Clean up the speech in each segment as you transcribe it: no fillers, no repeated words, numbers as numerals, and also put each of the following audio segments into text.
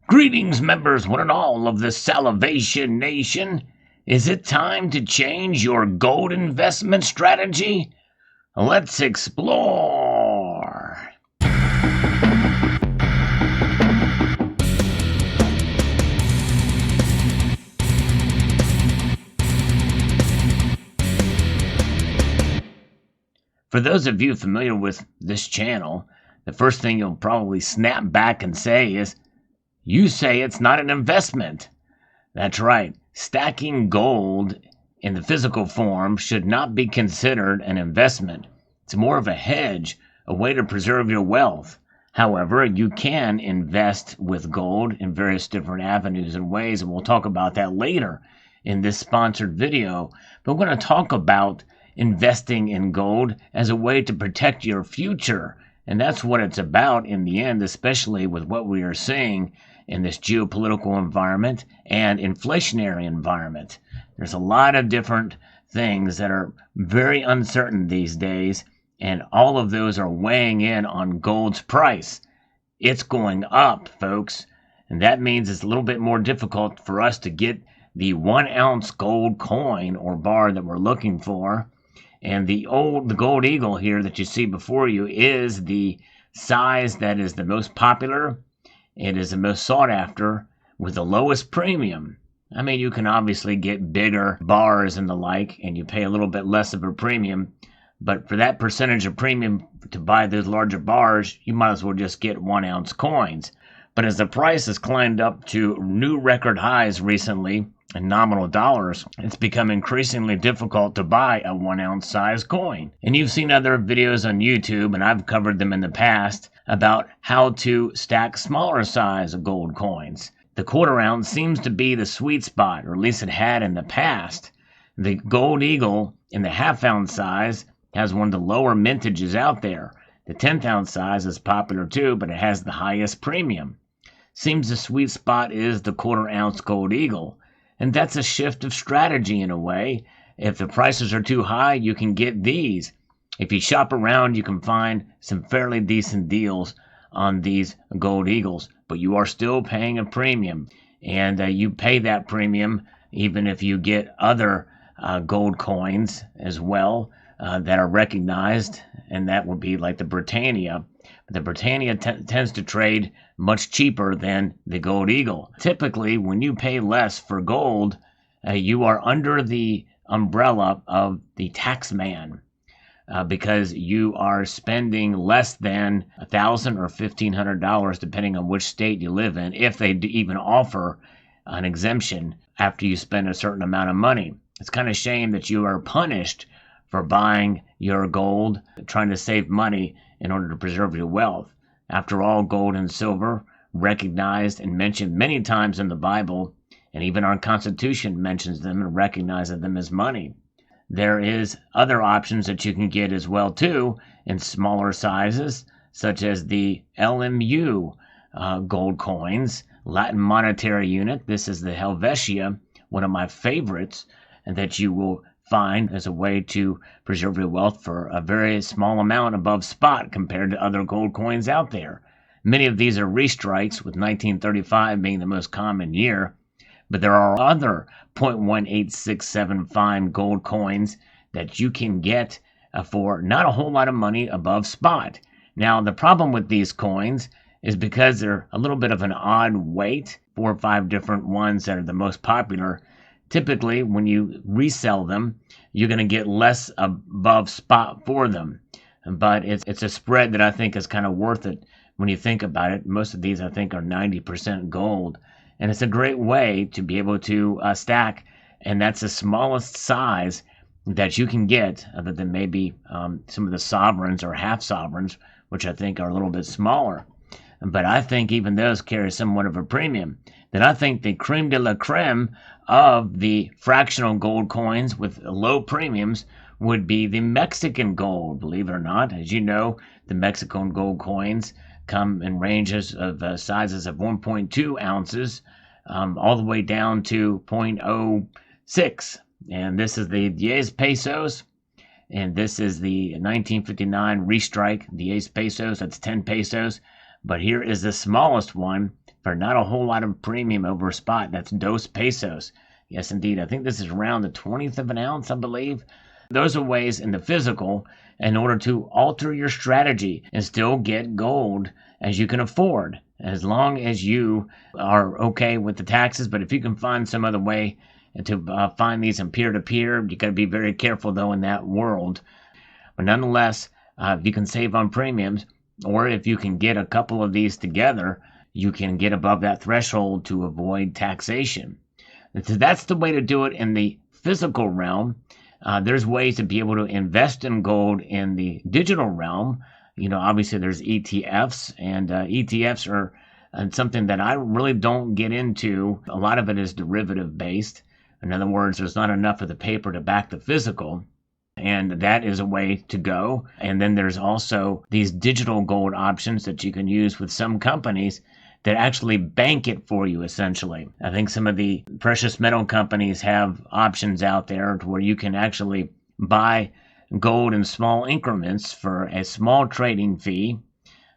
Greetings, members, one and all of the Salivation Nation. Is it time to change your gold investment strategy? Let's explore. For those of you familiar with this channel, the first thing you'll probably snap back and say is, "You say it's not an investment." That's right. Stacking gold in the physical form should not be considered an investment. It's more of a hedge, a way to preserve your wealth. However, you can invest with gold in various different avenues and ways, and we'll talk about that later in this sponsored video. But we're going to talk about investing in gold as a way to protect your future. And that's what it's about in the end, especially with what we are seeing in this geopolitical environment and inflationary environment. There's a lot of different things that are very uncertain these days, and all of those are weighing in on gold's price. It's going up, folks, and that means it's a little bit more difficult for us to get the 1 ounce gold coin or bar that we're looking for. And the gold eagle here that you see before you is the size that is the most popular. It is the most sought after with the lowest premium. I mean, you can obviously get bigger bars and the like, and you pay a little bit less of a premium. But for that percentage of premium to buy those larger bars, you might as well just get 1 ounce coins. But as the price has climbed up to new record highs recently in nominal dollars, it's become increasingly difficult to buy a 1 ounce size coin. And you've seen other videos on YouTube, and I've covered them in the past, about how to stack smaller size of gold coins. The quarter ounce seems to be the sweet spot, or at least it had in the past. The gold eagle in the half ounce size has one of the lower mintages out there. The 10th ounce size is popular too, but it has the highest premium. Seems the sweet spot is the quarter ounce gold eagle. And that's a shift of strategy in a way. If the prices are too high, you can get these. If you shop around, you can find some fairly decent deals on these gold eagles, but you are still paying a premium. And you pay that premium even if you get other gold coins as well that are recognized, and that would be like the Britannia. The Britannia tends to trade much cheaper than the gold eagle. Typically, when you pay less for gold, you are under the umbrella of the tax man because you are spending less than $1,000 or $1,500, depending on which state you live in, if they even offer an exemption after you spend a certain amount of money. It's kind of a shame that you are punished for buying your gold, trying to save money in order to preserve your wealth. After all, gold and silver, recognized and mentioned many times in the Bible, and even our Constitution mentions them and recognizes them as money. There is other options that you can get as well too in smaller sizes, such as the LMU gold coins, Latin monetary unit. This is the Helvetia, one of my favorites, and that you will find as a way to preserve your wealth for a very small amount above spot compared to other gold coins out there. Many of these are restrikes, with 1935 being the most common year, but there are other 0.1867 fine gold coins that you can get for not a whole lot of money above spot. Now, the problem with these coins is because they're a little bit of an odd weight, 4 or 5 different ones that are the most popular. Typically, when you resell them, you're going to get less above spot for them. But it's a spread that I think is kind of worth it when you think about it. Most of these, I think, are 90% gold. And it's a great way to be able to stack. And that's the smallest size that you can get, other than maybe some of the sovereigns or half sovereigns, which I think are a little bit smaller. But I think even those carry somewhat of a premium. Then I think the creme de la creme of the fractional gold coins with low premiums would be the Mexican gold, believe it or not. As you know, the Mexican gold coins come in ranges of sizes of 1.2 ounces all the way down to 0.06. And this is the 10 pesos. And this is the 1959 restrike, the 10 pesos. That's 10 pesos. But here is the smallest one, for not a whole lot of premium over spot. That's 2 pesos. Yes, indeed. I think this is around the 20th of an ounce, I believe. Those are ways in the physical in order to alter your strategy and still get gold as you can afford, as long as you are okay with the taxes. But if you can find some other way to find these in peer-to-peer, you got to be very careful, though, in that world. But nonetheless, if you can save on premiums, or if you can get a couple of these together, you can get above that threshold to avoid taxation. So that's the way to do it in the physical realm. There's ways to be able to invest in gold in the digital realm. Obviously there's ETFs, and ETFs are something that I really don't get into. A lot of it is derivative based. In other words, there's not enough of the paper to back the physical, and that is a way to go. And then there's also these digital gold options that you can use with some companies that actually bank it for you, essentially. I think some of the precious metal companies have options out there to where you can actually buy gold in small increments for a small trading fee,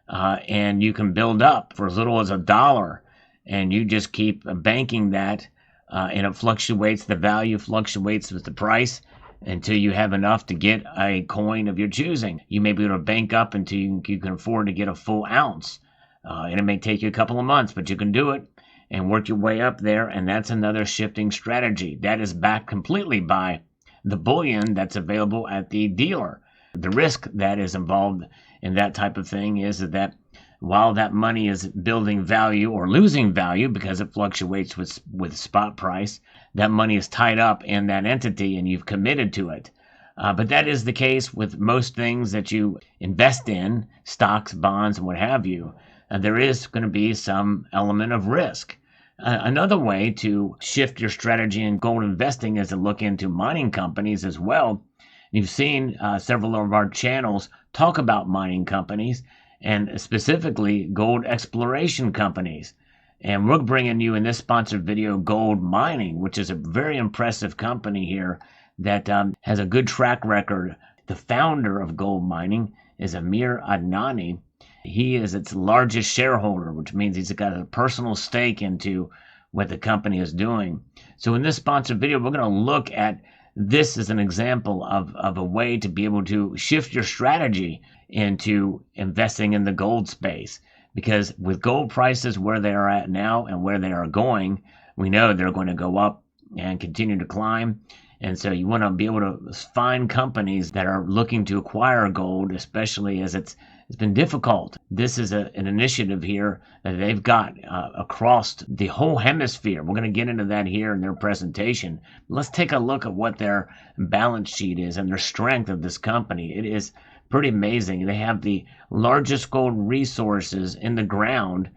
and you can build up for as little as $1, and you just keep banking that, and it fluctuates. The value fluctuates with the price until you have enough to get a coin of your choosing. You may be able to bank up until you can afford to get a full ounce. And it may take you a couple of months, but you can do it and work your way up there. And that's another shifting strategy that is backed completely by the bullion that's available at the dealer. The risk that is involved in that type of thing is that while that money is building value or losing value because it fluctuates with spot price, that money is tied up in that entity and you've committed to it. But that is the case with most things that you invest in, stocks, bonds, and what have you. There is going to be some element of risk. Another way to shift your strategy in gold investing is to look into mining companies as well. You've seen several of our channels talk about mining companies, and specifically gold exploration companies. And we're bringing you in this sponsored video Gold Mining, which is a very impressive company here that has a good track record. The founder of Gold Mining is Amir Adnani. He is its largest shareholder, which means he's got a personal stake into what the company is doing. So in this sponsored video, we're going to look at this as an example of a way to be able to shift your strategy into investing in the gold space. Because with gold prices where they are at now and where they are going, we know they're going to go up and continue to climb. And so you want to be able to find companies that are looking to acquire gold, especially as it's been difficult. This is an initiative here that they've got across the whole hemisphere. We're going to get into that here in their presentation. Let's take a look at what their balance sheet is and their strength of this company. It is pretty amazing. They have the largest gold resources in the ground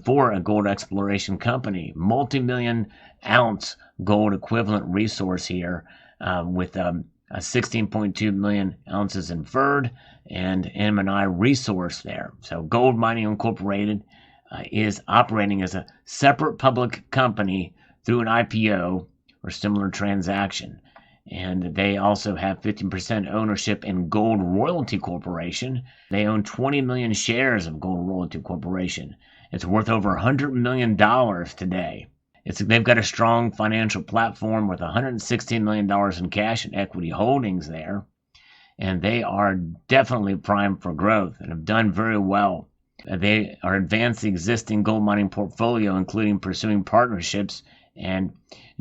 for a gold exploration company. Multi-million ounce gold equivalent resource here with 16.2 million ounces inferred and M&I resource there. So Gold Mining Incorporated is operating as a separate public company through an IPO or similar transaction. And they also have 15% ownership in Gold Royalty Corporation. They own 20 million shares of Gold Royalty Corporation. It's worth over $100 million today. They've got a strong financial platform with $116 million in cash and equity holdings there. And they are definitely primed for growth and have done very well. They are advancing the existing gold mining portfolio, including pursuing partnerships and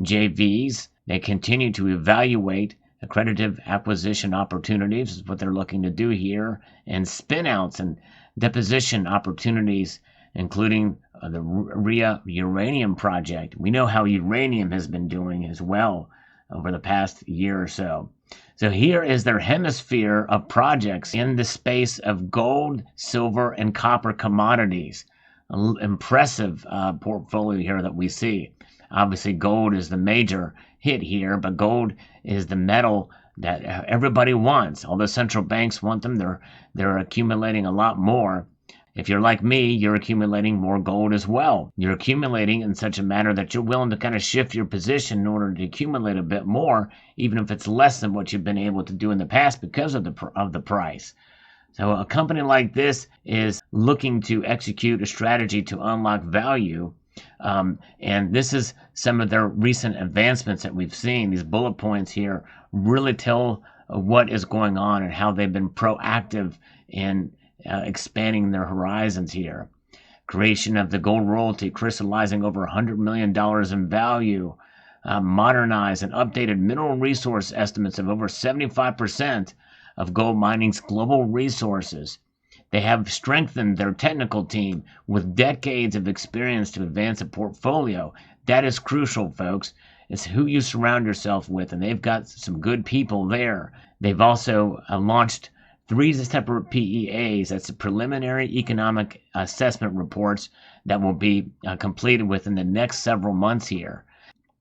JVs. They continue to evaluate accretive acquisition opportunities, is what they're looking to do here, and spin-outs and deposition opportunities, including the Rhea Uranium Project. We know how uranium has been doing as well over the past year or so. So here is their hemisphere of projects in the space of gold, silver, and copper commodities. An impressive portfolio here that we see. Obviously, gold is the major hit here, but gold is the metal that everybody wants. All the central banks want them. They're accumulating a lot more. If you're like me, you're accumulating more gold as well. You're accumulating in such a manner that you're willing to kind of shift your position in order to accumulate a bit more, even if it's less than what you've been able to do in the past because of the price. So a company like this is looking to execute a strategy to unlock value. And this is some of their recent advancements that we've seen. These bullet points here really tell what is going on and how they've been proactive in expanding their horizons here. Creation of the gold royalty, crystallizing over $100 million in value. Modernized and updated mineral resource estimates of over 75% of gold mining's global resources. They have strengthened their technical team with decades of experience to advance a portfolio. That is crucial, folks. It's who you surround yourself with, and they've got some good people there. They've also launched 3 separate PEAs, that's the preliminary economic assessment reports, that will be completed within the next several months here.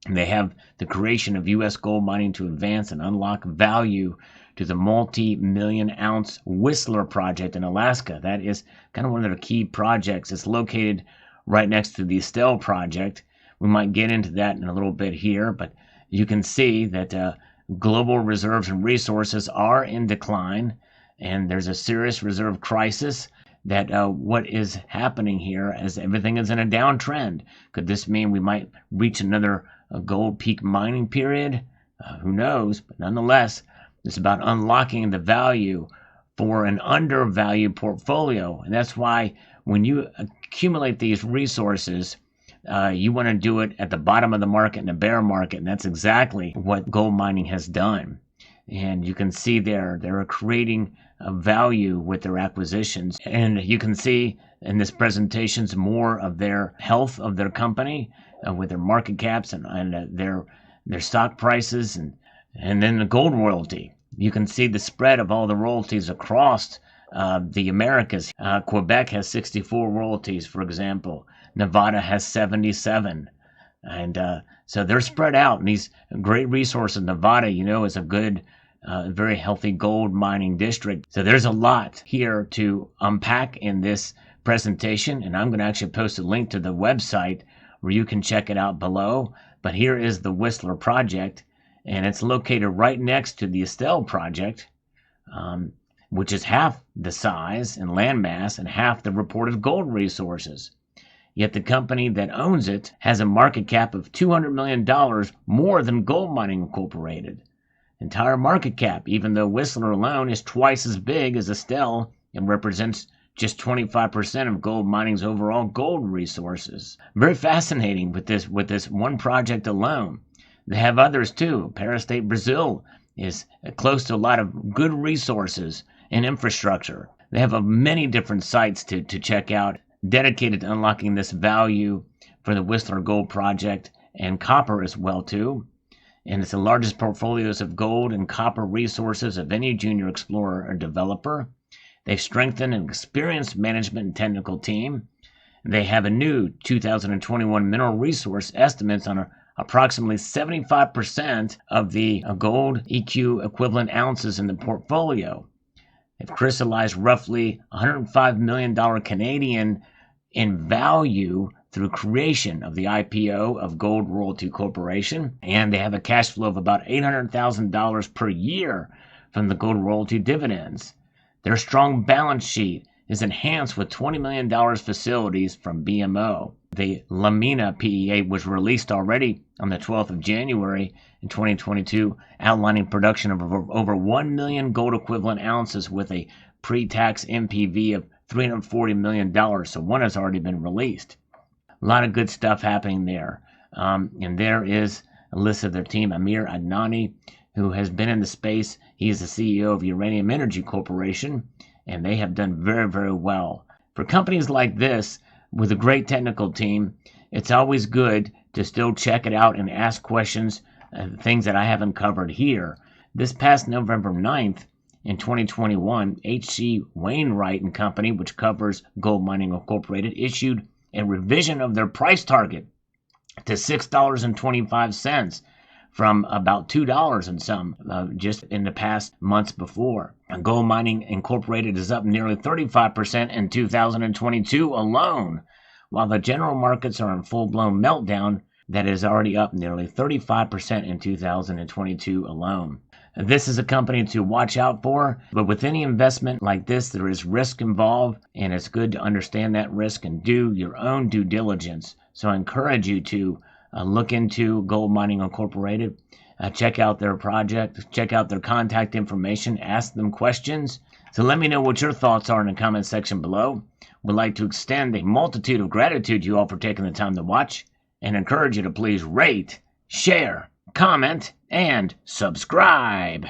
And they have the creation of U.S. gold mining to advance and unlock value to the multi-million ounce Whistler project in Alaska. That is kind of one of their key projects. It's located right next to the Estelle project. We might get into that in a little bit here, but you can see that global reserves and resources are in decline, and there's a serious reserve crisis. That what is happening here as everything is in a downtrend. Could this mean we might reach another gold peak mining period? Who knows? But nonetheless, it's about unlocking the value for an undervalued portfolio. And that's why when you accumulate these resources, you want to do it at the bottom of the market in a bear market. And that's exactly what gold mining has done. And you can see there, they're creating a value with their acquisitions. And you can see in this presentation more of their health of their company with their market caps and their stock prices and then the gold royalty. You can see the spread of all the royalties across the Americas. Quebec has 64 royalties, for example. Nevada has 77. And so they're spread out. And these great resources, Nevada, is a good, very healthy gold mining district. So there's a lot here to unpack in this presentation. And I'm going to actually post a link to the website where you can check it out below. But here is the Whistler project. And it's located right next to the Estelle project, which is half the size and landmass and half the reported gold resources. Yet the company that owns it has a market cap of $200 million more than Gold Mining Incorporated. Entire market cap, even though Whistler alone is twice as big as Estelle and represents just 25% of gold mining's overall gold resources. Very fascinating with this one project alone. They have others too. Paris State, Brazil is close to a lot of good resources and infrastructure. They have many different sites to check out, dedicated to unlocking this value for the Whistler Gold Project and copper as well too. And it's the largest portfolios of gold and copper resources of any junior explorer or developer. They've strengthened an experienced management and technical team. They have a new 2021 mineral resource estimates on approximately 75% of the gold EQ equivalent ounces in the portfolio. They've crystallized roughly $105 million Canadian in value through creation of the IPO of Gold Royalty Corporation, and they have a cash flow of about $800,000 per year from the Gold Royalty dividends. Their strong balance sheet is enhanced with $20 million facilities from BMO. The Lamina PEA was released already on the 12th of January in 2022, outlining production of over 1 million gold equivalent ounces with a pre-tax NPV of $340 million. So one has already been released. A lot of good stuff happening there. And there is a list of their team. Amir Adnani, who has been in the space. He is the CEO of Uranium Energy Corporation, and they have done very, very well. For companies like this, with a great technical team, it's always good to still check it out and ask questions, things that I haven't covered here. This past November 9th, in 2021, H.C. Wainwright and Company, which covers Gold Mining Incorporated, issued a revision of their price target to $6.25 from about $2 and some just in the past months before. Gold Mining Incorporated is up nearly 35% in 2022 alone, while the general markets are in full-blown meltdown that is already up nearly 35% in 2022 alone. This is a company to watch out for, but with any investment like this, there is risk involved, and it's good to understand that risk and do your own due diligence. So I encourage you to look into Gold Mining Incorporated, check out their project, check out their contact information, ask them questions. So let me know what your thoughts are in the comment section below. Would like to extend a multitude of gratitude to you all for taking the time to watch, and encourage you to please rate, share, comment, and subscribe.